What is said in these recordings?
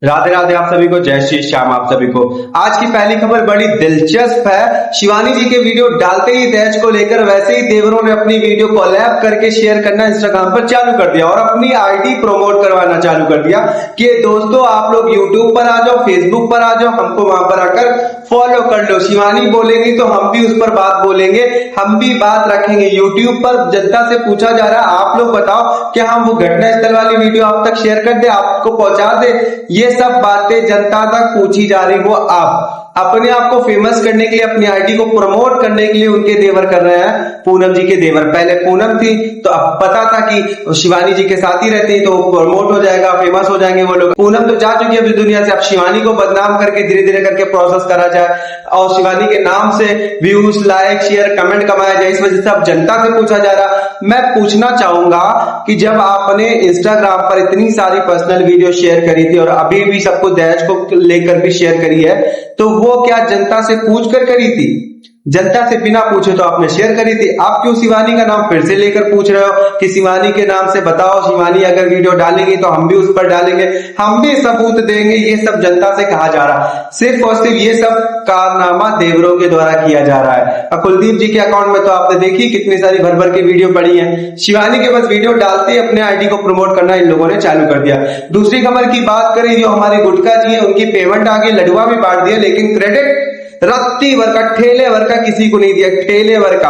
राधे राधे आप सभी को, जय श्री श्याम आप सभी को। आज की पहली खबर बड़ी दिलचस्प है। शिवानी जी के वीडियो डालते ही दहेज को लेकर वैसे ही देवरों ने अपनी वीडियो कोलैब करके शेयर करना इंस्टाग्राम पर चालू कर दिया और अपनी आईडी प्रमोट करवाना चालू कर दिया कि दोस्तों आप लोग यूट्यूब पर आ जाओ, फेसबुक पर आ जाओ, हमको वहां पर आकर फॉलो कर लो। शिवानी बोलेंगी तो हम भी उस पर बात बोलेंगे, हम भी बात रखेंगे। यूट्यूब पर जनता से पूछा जा रहा है आप लोग बताओ क्या हम वो घटना स्थल वाली वीडियो आप तक शेयर कर दे, आपको पहुंचा दे। ये सब बातें जनता तक पूछी जा रही, वो आप अपने आप को फेमस करने के लिए, अपनी आईडी को प्रमोट करने के लिए उनके देवर कर रहे हैं। पूनम जी के देवर, पहले पूनम थी तो अब पता था कि शिवानी जी के साथ ही रहते हैं तो प्रमोट हो जाएगा, फेमस हो जाएंगे वो लोग। पूनम तो जा चुकी है अभी दुनिया से, अब शिवानी को बदनाम करके धीरे धीरे करके प्रोसेस करा जाए और शिवानी के नाम से व्यूज, लाइक, शेयर, कमेंट कमाया जाए। इस वजह से अब जनता से पूछा जा रहा। मैं पूछना चाहूंगा कि जब आपने इंस्टाग्राम पर इतनी सारी पर्सनल वीडियो शेयर करी थी और अभी भी सबको दहेज को लेकर भी शेयर करी है, तो वो क्या जनता से पूछ कर करी थी? जनता से बिना पूछे तो आपने शेयर करी थी। आप क्यों शिवानी का नाम फिर से लेकर पूछ रहे हो कि शिवानी के नाम से बताओ, शिवानी अगर वीडियो डालेंगे तो हम भी उस पर डालेंगे, हम भी सबूत देंगे। ये सब जनता से कहा जा रहा, सिर्फ और सिर्फ ये सब कारनामा देवरों के द्वारा किया जा रहा है। कुलदीप जी के अकाउंट में तो आपने देखी कितनी सारी भर भर के वीडियो पड़ी है। शिवानी के बस वीडियो डालते ही अपने आईडी को प्रमोट करना इन लोगों ने चालू कर दिया। दूसरी खबर की बात करें, जो हमारे गुटका जी है उनकी पेमेंट आगे लडुआ भी बांट दिया, लेकिन क्रेडिट रत्ती भर का, ठेले भर का किसी को नहीं दिया। ठेले भर का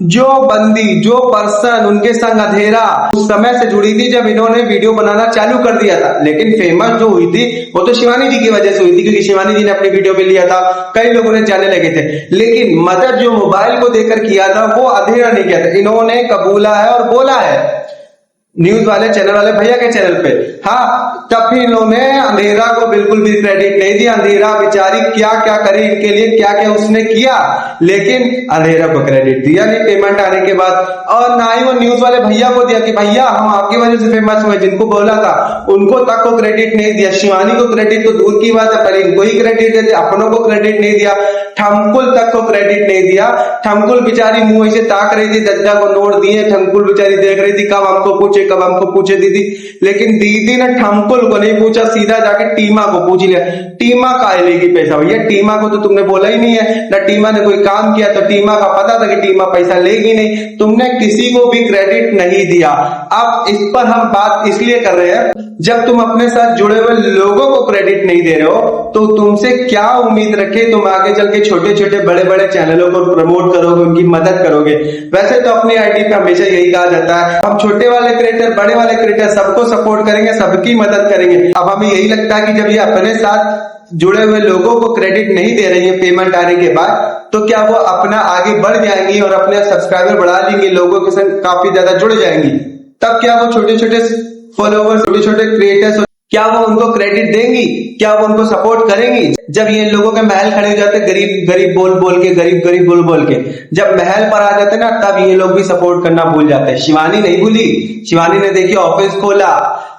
जो बंदी, जो पर्सन उनके संग अंधेरा उस समय से जुड़ी थी जब इन्होंने वीडियो बनाना चालू कर दिया था, लेकिन फेमस जो हुई थी वो तो शिवानी जी की वजह से हुई थी, क्योंकि शिवानी जी ने अपनी वीडियो पे लिया था, कई लोगों ने जाने लगे थे। लेकिन मदद जो मोबाइल को देकर किया था वो अंधेरा नहीं किया था, इन्होंने कबूला है और बोला है न्यूज वाले चैनल वाले भैया के चैनल पे। हाँ, तब भी इन्होंने अंधेरा को बिल्कुल भी क्रेडिट नहीं दिया। अंधेरा बेचारी क्या क्या करे, इनके लिए क्या क्या उसने किया, लेकिन अंधेरा को क्रेडिट दिया नहीं पेमेंट आने के बाद। और ना ही वो न्यूज वाले भैया को दिया कि भैया हम आपकी वजह से फेमस हुए, जिनको बोला था उनको तक को क्रेडिट नहीं दिया। शिवानी को क्रेडिट तो दूर की बात है, पहले इनको ही क्रेडिट देते, अपनों को क्रेडिट नहीं दिया। ठमकुल तक को क्रेडिट नहीं दिया। ठमकुल बेचारी मुंह से ताक रही थी, दद्दा को नोट दिए, ठमकुल बेचारी देख रही थी कब हमको पूछे, कब हमको पूछे दीदी। लेकिन दीदी ने ठमकुल को नहीं पूछा, सीधा जाके टीमा को पूछ लिया। टीमा का लेगी पैसा? भैया टीमा को तो तुमने बोला ही नहीं है ना, टीमा ने कोई काम किया, तो टीमा का पता था कि टीमा पैसा लेगी नहीं, तुमने किसी को भी क्रेडिट नहीं दिया। अब इस पर हम बात इसलिए कर रहे हैं, जब तुम अपने साथ जुड़े हुए लोगों को क्रेडिट नहीं दे रहे हो तो तुमसे क्या उम्मीद रखे तुम आगे चल के छोटे छोटे बड़े बड़े चैनलों को प्रमोट करोगे, उनकी मदद करोगे। वैसे तो अपनी आईडी पे हमेशा यही कहा जाता है, हम छोटे वाले क्रिएटर, बड़े वाले क्रिएटर सबको सपोर्ट करेंगे, सबकी मदद करेंगे। अब हमें यही लगता है कि जब ये अपने साथ जुड़े हुए लोगों को क्रेडिट नहीं दे रही है पेमेंट आने के बाद, तो क्या वो अपना आगे बढ़ जाएंगी और अपने सब्सक्राइबर बढ़ा लेंगी, लोगों के साथ काफी ज्यादा जुड़ जाएंगी। तब क्या वो छोटे छोटे फॉलोवर्स, छोटे छोटे क्रिएटर्स, क्या वो उनको क्रेडिट देंगी? क्या वो उनको सपोर्ट करेंगी? जब ये लोगों के महल खड़े हो जाते, गरीब गरीब बोल बोल के, गरीब गरीब बोल बोल के, जब महल पर आ जाते ना, तब ये लोग भी सपोर्ट करना भूल जाते हैं। शिवानी नहीं भूली, शिवानी ने देखिए ऑफिस खोला,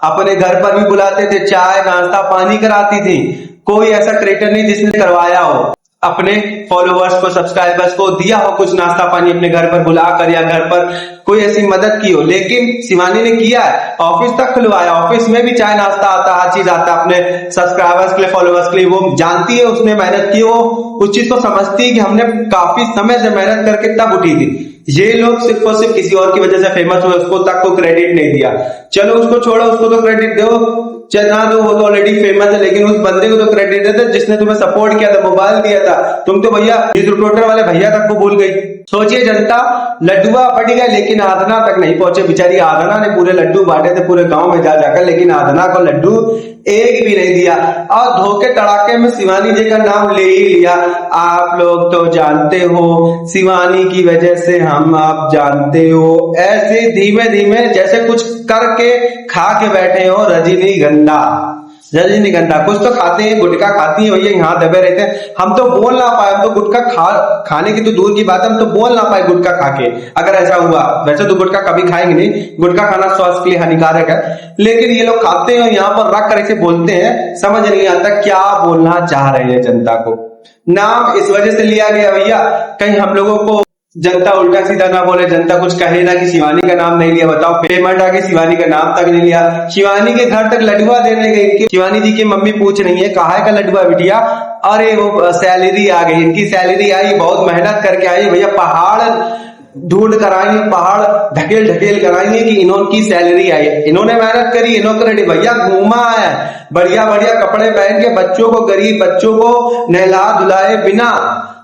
अपने घर पर भी बुलाते थे, चाय नाश्ता पानी कराती थी। कोई ऐसा क्रिएटर नहीं जिसने करवाया हो, अपने फॉलोवर्स को, सब्सक्राइबर्स को दिया हो कुछ नाश्ता पानी अपने घर पर बुलाकर, या घर पर कोई ऐसी मदद की हो। लेकिन शिवानी ने किया है, ऑफिस तक खुलवाया, ऑफिस में भी चाय नाश्ता आता, हर चीज आता अपने सब्सक्राइबर्स के लिए, फॉलोवर्स के लिए। वो जानती है, उसने मेहनत की, वो उस चीज को समझती है कि हमने काफी समय से मेहनत करके तब उठी थी। ये लोग सिर्फ और सिर्फ किसी और की वजह से फेमस हुए, उसको तक को क्रेडिट नहीं दिया। चलो उसको छोड़ो, उसको तो क्रेडिट दो, चाहे ना दो, वो तो ऑलरेडी फेमस है, लेकिन उस बंदे को तो क्रेडिट देते जिसने तुम्हें सपोर्ट किया था, मोबाइल दिया था। तुम तो भैया रिपोर्टर वाले भैया तक को भूल गई। सोचिए जनता, लड्डुआ बढ़ गया लेकिन आधना तक नहीं पहुंचे। बेचारी आधना ने पूरे लड्डू बांटे थे पूरे गांव में जा जाकर, लेकिन आधना को लड्डू एक भी नहीं दिया। और धोखे तड़ाके में शिवानी जी का नाम ले ही लिया। आप लोग तो जानते हो, शिवानी की वजह से हम आप जानते हो, ऐसे धीमे धीमे जैसे कुछ करके खा के बैठे हो रजनीगंधा। रजनीगंधा कुछ तो खाते हैं, गुटखा खाती है भैया, यहाँ दबे रहते हैं। हम तो बोल ना पाए, हम तो गुटखा खाने की तो दूर की बात है, हम तो बोल ना पाए गुटखा खा के। अगर ऐसा हुआ, वैसे तो गुटखा कभी खाएंगे नहीं, गुटखा खाना स्वास्थ्य के लिए हानिकारक है, लेकिन ये लोग खाते हैं, यहाँ पर रख कर ऐसे बोलते हैं, समझ नहीं आता क्या बोलना चाह रहे हैं जनता को। नाम इस वजह से लिया गया भैया, कहीं हम लोगों को जनता उल्टा सीधा ना बोले, जनता कुछ कहे ना कि शिवानी का नाम नहीं लिया। बताओ, पेमेंट आके शिवानी का नाम तक नहीं लिया। शिवानी के घर तक लडुआ देने गई। शिवानी जी की मम्मी पूछ रही है कहाँ का लडुआ बिटिया? अरे वो सैलरी आ गई, इनकी सैलरी आई, बहुत मेहनत करके आई भैया, पहाड़ ढूंढ कर आई है, पहाड़ ढकेल ढकेल कर आई है कि इन्होंने की सैलरी आई है। इन्होंने मेहनत करी, इन्होंने भैया घूमा है, बढ़िया बढ़िया कपड़े पहन के बच्चों को, गरीब बच्चों को नहला धुलाए बिना,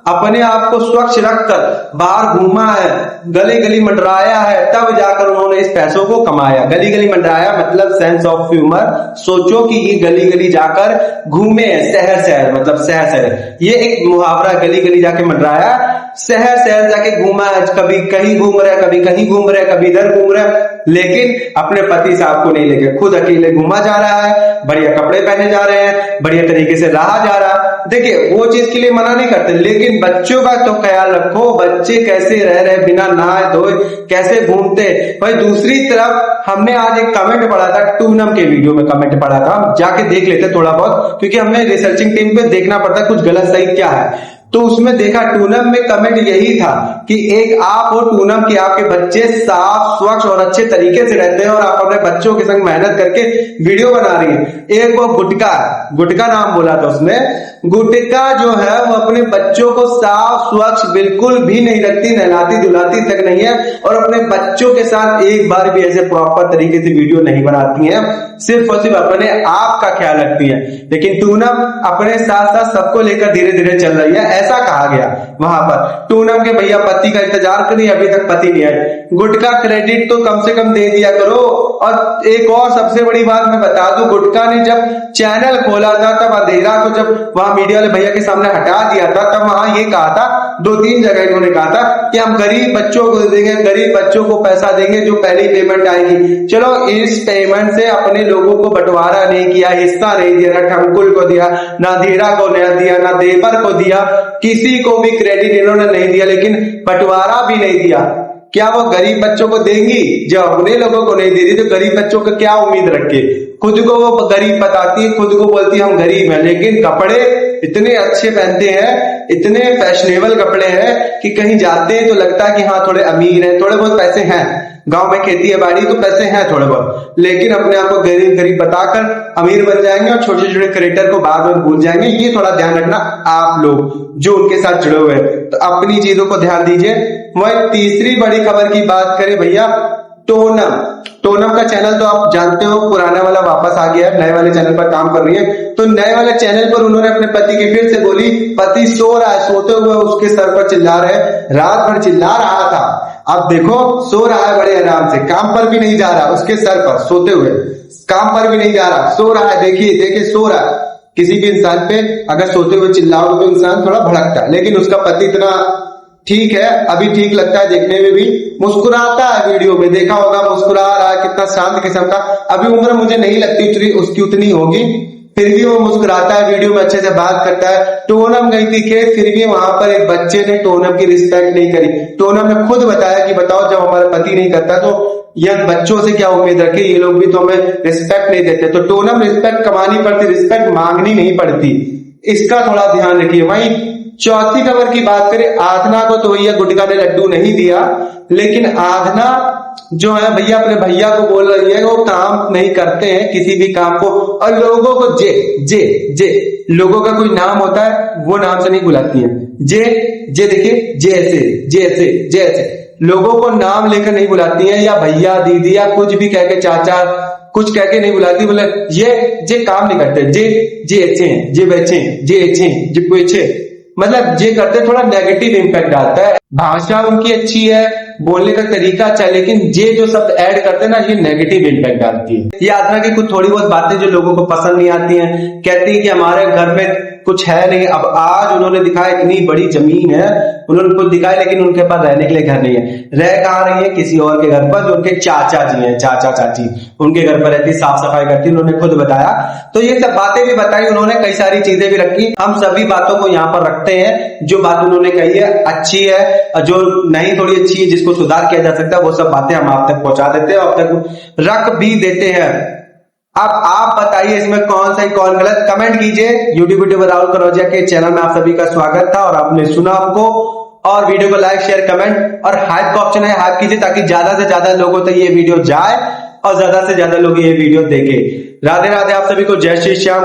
अपने आप को स्वच्छ रखकर बाहर घूमा है, गली गली मंडराया है, तब जाकर उन्होंने इस पैसों को कमाया। गली गली मंडराया मतलब सेंस ऑफ ह्यूमर। सोचो कि ये गली गली जाकर घूमे हैं, शहर शहर मतलब शहर शहर, ये एक मुहावरा, गली गली जाके मंडराया, शहर शहर जाके घूमा है, कभी कहीं घूम रहे, कभी कहीं घूम रहे, कभी इधर घूम रहे, लेकिन अपने पति साहब को नहीं लेके खुद अकेले घूमा जा रहा है, बढ़िया कपड़े पहने जा रहे हैं, बढ़िया तरीके से रहा जा रहा है। देखिए वो चीज के लिए मना नहीं करते, लेकिन बच्चों का तो ख्याल रखो, बच्चे कैसे रह रहे बिना नहाए धोए, कैसे घूमते। भाई दूसरी तरफ हमने आज एक कमेंट पढ़ा था, टूनम के वीडियो में कमेंट पढ़ा था, जाके देख लेते थोड़ा बहुत, क्योंकि हमने रिसर्चिंग टीम पे देखना पड़ता कुछ गलत सही क्या है। तो उसमें देखा टूनम में कमेंट यही था कि एक आप हो टूनम कि आपके बच्चे साफ स्वच्छ और अच्छे तरीके से रहते हैं और आप अपने बच्चों के संग मेहनत करके वीडियो बना रही है। एक वो गुटका नाम बोला था उसने, गुटका जो है वो अपने बच्चों को साफ स्वच्छ बिल्कुल भी नहीं रखती, नहलाती धुलाती तक नहीं है, और अपने बच्चों के साथ एक बार भी ऐसे प्रॉपर तरीके से वीडियो नहीं बनाती है, सिर्फ और सिर्फ अपने आप का ख्याल रखती है। लेकिन टूनम अपने साथ साथ सबको लेकर धीरे धीरे चल रही है, ऐसा कहा गया वहां पर। टूनम के भैया पति का इंतजार करिए, अभी तक पति नहीं आए। गुटका क्रेडिट तो कम से कम दे दिया करो। और एक और सबसे बड़ी बात मैं बता दूं, गुटका ने जब चैनल खोला था तब अंधेरा को जब वहां मीडिया वाले भैया के सामने हटा दिया था, तब वहां ये कहा था, 2-3 जगह इन्होंने कहा था कि हम गरीब बच्चों को देंगे, गरीब बच्चों को पैसा देंगे जो पहली पेमेंट आएगी। चलो इस पेमेंट से अपने लोगों को बंटवारा नहीं किया, हिस्सा नहीं दिया, ना ठंकुल को दिया, ना धीरा को नहीं दिया, ना देवर को दिया, किसी को भी क्रेडिट इन्होंने नहीं दिया, लेकिन बंटवारा भी नहीं दिया। क्या वो गरीब बच्चों को देंगी? जब अपने लोगों को नहीं दे दी तो गरीब बच्चों को क्या उम्मीद रखे? खुद को वो गरीब बताती है, खुद को बोलती है हम गरीब हैं, लेकिन कपड़े इतने अच्छे पहनते हैं, इतने फैशनेबल कपड़े हैं कि कहीं जाते हैं तो लगता है कि हाँ थोड़े अमीर हैं, थोड़े बहुत पैसे हैं, गांव में खेती है बाड़ी तो पैसे हैं थोड़े बहुत, लेकिन अपने आप को गरीब गरीब बताकर अमीर बन जाएंगे और छोटे छोटे क्रिएटर को बाद में भूल जाएंगे। ये थोड़ा ध्यान रखना आप लोग जो उनके साथ जुड़े हुए हैं, तो अपनी चीजों को ध्यान दीजिए। वही तीसरी बड़ी खबर की बात करें भैया, टोनम का चैनल तो आप जानते हो, पुराना वाला वापस आ गया है, नए वाले चैनल पर काम कर रही है। तो नए वाले चैनल पर उन्होंने अपने पति की फिर से बोली, पति सो रहा है, सोते हुए उसके सर पर चिल्ला रहे, रात भर चिल्ला रहा था, अब देखो सो रहा है बड़े आराम से, काम पर भी नहीं जा रहा, उसके सर पर सोते हुए काम पर भी नहीं जा रहा, सो रहा है, देखिए सो रहा है। किसी भी इंसान पे अगर सोते हुए चिल्लाओ तो इंसान थोड़ा भड़कता है, लेकिन उसका पति इतना ठीक है, अभी ठीक लगता है देखने में भी, मुस्कुराता है, वीडियो में देखा होगा मुस्कुरा रहा है, कितना शांत किस्म का। अभी उम्र मुझे नहीं लगती उसकी उतनी होगी, फिर भी वो मुस्कुराता है, वीडियो में अच्छे से बात करता है। टोनम गई थी खेत, फिर भी वहां पर एक बच्चे ने टोनम की रिस्पेक्ट नहीं करी। टोनम ने खुद बताया कि बताओ जब हमारा पति नहीं करता तो यंग बच्चों से क्या उम्मीद रखे, ये लोग भी तो हमें रिस्पेक्ट नहीं देते। तो टोनम रिस्पेक्ट कमानी पड़ती, रिस्पेक्ट मांगनी नहीं पड़ती, इसका थोड़ा ध्यान रखिए। वहीं चौथी खबर की बात करें, आधना को तो भैया गुटका ने लड्डू नहीं दिया, लेकिन आधना जो है भैया अपने भैया को बोल रही है वो काम नहीं करते हैं किसी भी काम को, और लोगों को जे जे जे लोगों का कोई नाम होता है वो नाम से नहीं बुलाती है। जे जे देखिए, जैसे लोगों को नाम लेकर नहीं बुलाती है, या भैया दीदी या कुछ भी कह के, चाचा कुछ कह के नहीं बुलाती, बोले ये काम नहीं करते, जे अच्छे हैं, जे बच्चे हैं, जे अच्छे हैं, जे पूछे, मतलब ये करते थोड़ा नेगेटिव इंपैक्ट डालता है। भाषा उनकी अच्छी है, बोलने का तरीका अच्छा है, लेकिन ये जो शब्द ऐड करते हैं ना, ये नेगेटिव इंपैक्ट डालती है। ये आधना की कुछ थोड़ी बहुत बातें जो लोगों को पसंद नहीं आती हैं, कहती है कि हमारे घर में कुछ है नहीं। अब आज उन्होंने दिखाया इतनी बड़ी जमीन है, उन्होंने कुछ दिखाया, लेकिन उनके पास रहने के लिए घर नहीं है। रह कहाँ रही है? किसी और के घर पर, जो उनके चाचा जी हैं, चाचा चाची उनके घर पर रहती, साफ सफाई करती, उन्होंने खुद बताया। तो ये सब बातें भी बताई उन्होंने, कई सारी चीजें भी रखी। हम सभी बातों को यहाँ पर रखते हैं, जो बात उन्होंने कही है अच्छी है, जो नहीं थोड़ी अच्छी है, जिसको सुधार किया जा सकता है, वो सब बातें हम आप तक पहुंचा देते हैं, अब तक रख भी देते हैं। अब आप बताइए इसमें कौन सही कौन गलत, कमेंट कीजिए। यूट्यूब राहुल कनौजिया के चैनल में आप सभी का स्वागत था, और आपने सुना हमको और वीडियो को लाइक शेयर कमेंट और हाइप का ऑप्शन है, हाइप कीजिए ताकि ज्यादा से ज्यादा लोगों तक ये वीडियो जाए और ज्यादा से ज्यादा लोग ये वीडियो देखें। राधे राधे, आप सभी को जय श्री श्याम।